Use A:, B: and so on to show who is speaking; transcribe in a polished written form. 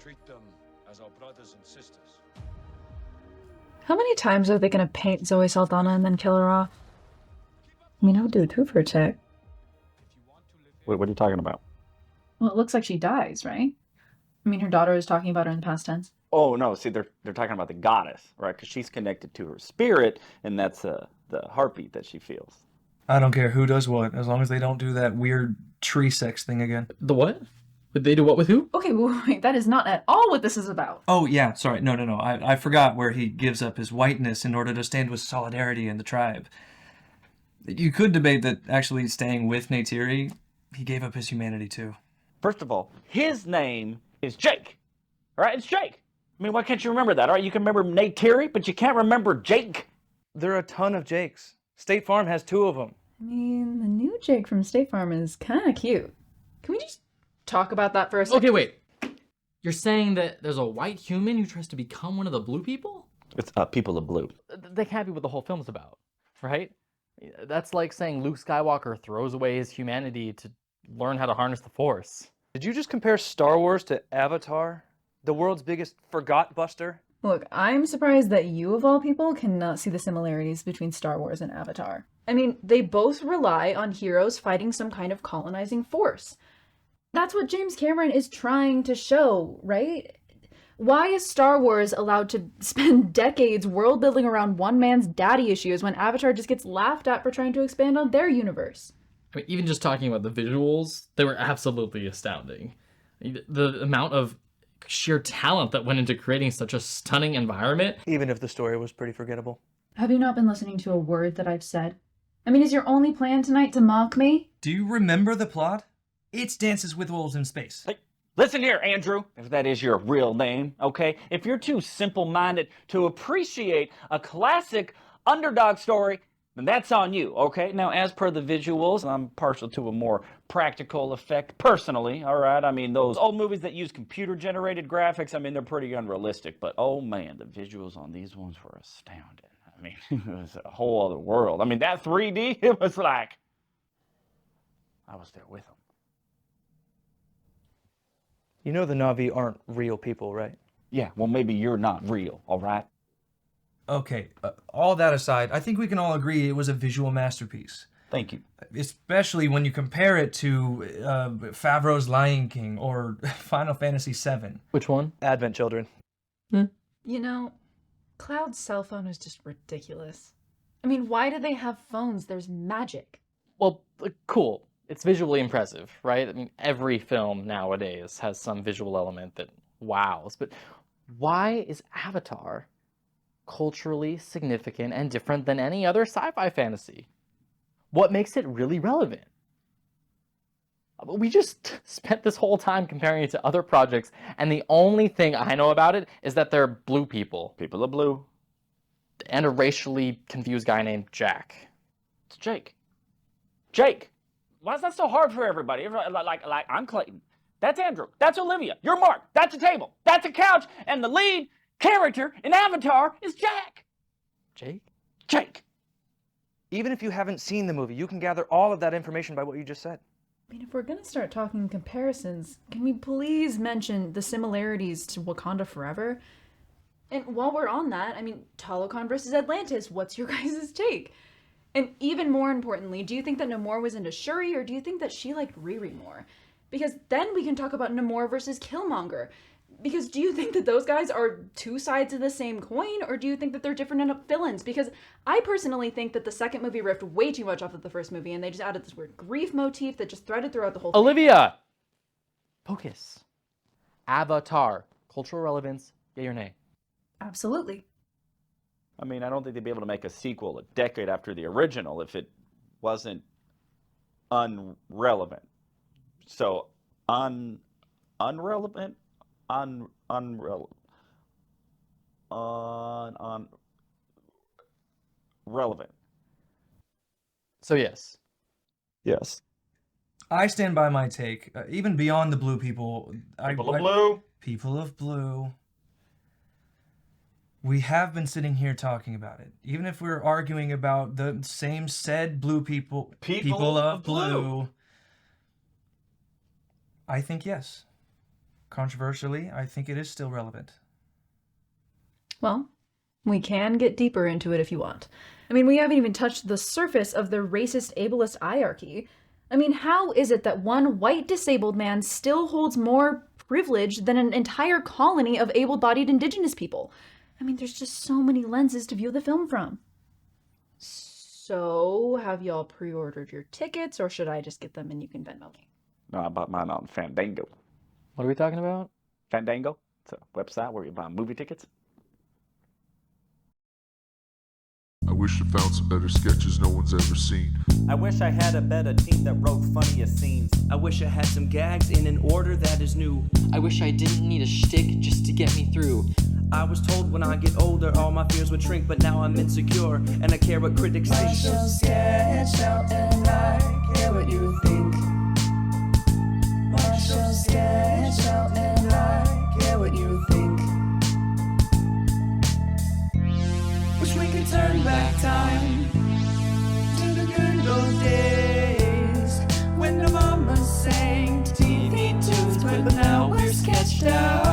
A: Treat them as our brothers and sisters.
B: How many times are they gonna paint Zoe Saldana and then kill her off? I mean, I would do it too for a check.
C: What are you talking about?
B: Well, it looks like she dies, right? I mean, her daughter is talking about her in the past tense.
C: Oh no, see they're talking about the goddess, right? Because she's connected to her spirit, and that's the heartbeat that she feels.
D: I don't care who does what, as long as they don't do that weird tree sex thing again.
E: The what? Would they do what with who?
B: Okay, wait, that is not at all what this is about.
D: Oh yeah, sorry, no. I forgot where he gives up his whiteness in order to stand with solidarity in the tribe. You could debate that actually staying with Neytiri, he gave up his humanity too.
C: First of all, his name is Jake, all right? It's Jake. I mean, why can't you remember that? All right, you can remember Neytiri, but you can't remember Jake.
F: There are a ton of Jakes. State Farm has 2 of them.
B: I mean, the new Jake from State Farm is kind of cute. Can we just talk about that for a second?
E: Okay, wait. You're saying that there's a white human who tries to become one of the blue people?
C: It's people of blue.
E: They can't be what the whole film's about, right? That's like saying Luke Skywalker throws away his humanity to learn how to harness the Force.
F: Did you just compare Star Wars to Avatar? The world's biggest forgot buster?
B: Look, I'm surprised that you, of all people, cannot see the similarities between Star Wars and Avatar. I mean, they both rely on heroes fighting some kind of colonizing force. That's what James Cameron is trying to show, right? Why is Star Wars allowed to spend decades world building around one man's daddy issues when Avatar just gets laughed at for trying to expand on their universe?
E: I mean, even just talking about the visuals, they were absolutely astounding. The amount of sheer talent that went into creating such a stunning environment.
F: Even if the story was pretty forgettable.
B: Have you not been listening to a word that I've said? I mean, is your only plan tonight to mock me?
D: Do you remember the plot? It's Dances with Wolves in Space.
C: Hey, listen here, Andrew, if that is your real name, okay? If you're too simple-minded to appreciate a classic underdog story, then that's on you, okay? Now, as per the visuals, I'm partial to a more practical effect personally, all right? I mean, those old movies that use computer-generated graphics, I mean, they're pretty unrealistic, but oh man, the visuals on these ones were astounding. I mean, it was a whole other world. I mean, that 3D, it was like, I was there with them.
F: You know the Na'vi aren't real people, right?
C: Yeah, well, maybe you're not real, all right?
D: Okay, all that aside, I think we can all agree it was a visual masterpiece.
C: Thank you.
D: Especially when you compare it to Favreau's Lion King or Final Fantasy VII.
E: Which one?
F: Advent Children.
B: You know, Cloud's cell phone is just ridiculous. I mean, why do they have phones? There's magic.
E: Well, cool. It's visually impressive, right? I mean, every film nowadays has some visual element that wows. But why is Avatar culturally significant and different than any other sci-fi fantasy? What makes it really relevant? We just spent this whole time comparing it to other projects, and the only thing I know about it is that they're blue people.
C: People of blue.
E: And a racially confused guy named Jack.
C: It's Jake. Jake! Why is that so hard for everybody? Like I'm Clayton. That's Andrew. That's Olivia. You're Mark. That's a table. That's a couch. And the lead character in Avatar is Jack.
E: Jake?
C: Jake.
F: Even if you haven't seen the movie, you can gather all of that information by what you just said.
B: I mean, if we're gonna start talking comparisons, can we please mention the similarities to Wakanda Forever? And while we're on that, I mean, Talokan versus Atlantis, what's your guys' take? And even more importantly, do you think that Namor was into Shuri, or do you think that she liked Riri more? Because then we can talk about Namor versus Killmonger. Because do you think that those guys are two sides of the same coin, or do you think that they're different enough villains? Because I personally think that the second movie riffed way too much off of the first movie, and they just added this weird grief motif that just threaded throughout the whole thing.
E: Olivia! Focus. Avatar. Cultural relevance, yay or nay?
B: Absolutely.
C: I mean, I don't think they'd be able to make a sequel a decade after the original if it wasn't unrelevant. So, unrelevant? Relevant.
E: So yes.
C: Yes.
D: I stand by my take. Even beyond the blue people...
C: People of blue.
D: People of blue. We have been sitting here talking about it. Even if we're arguing about the same said blue people... People of blue. I think yes. controversially, I think it is still relevant.
B: Well, we can get deeper into it if you want. I mean, we haven't even touched the surface of the racist ableist hierarchy. I mean, how is it that one white disabled man still holds more privilege than an entire colony of able-bodied indigenous people? I mean, there's just so many lenses to view the film from. So, have y'all pre-ordered your tickets, or should I just get them and you can Venmo me?
C: No, I bought mine on Fandango.
E: What are we talking about?
C: Fandango? It's a website where you buy movie tickets.
G: I wish I found some better sketches no one's ever seen.
H: I wish I had a better team that wrote funnier scenes.
I: I wish I had some gags in an order that is new.
J: I wish I didn't need a shtick just to get me through.
I: I was told when I get older all my fears would shrink, but now I'm insecure and I care what critics think.
K: Marshall sketch out and I care what you think. Marshall sketch out and I care what you think. Wish we could turn back time to the good old days when the mama sang TV tunes, but now we're sketched out.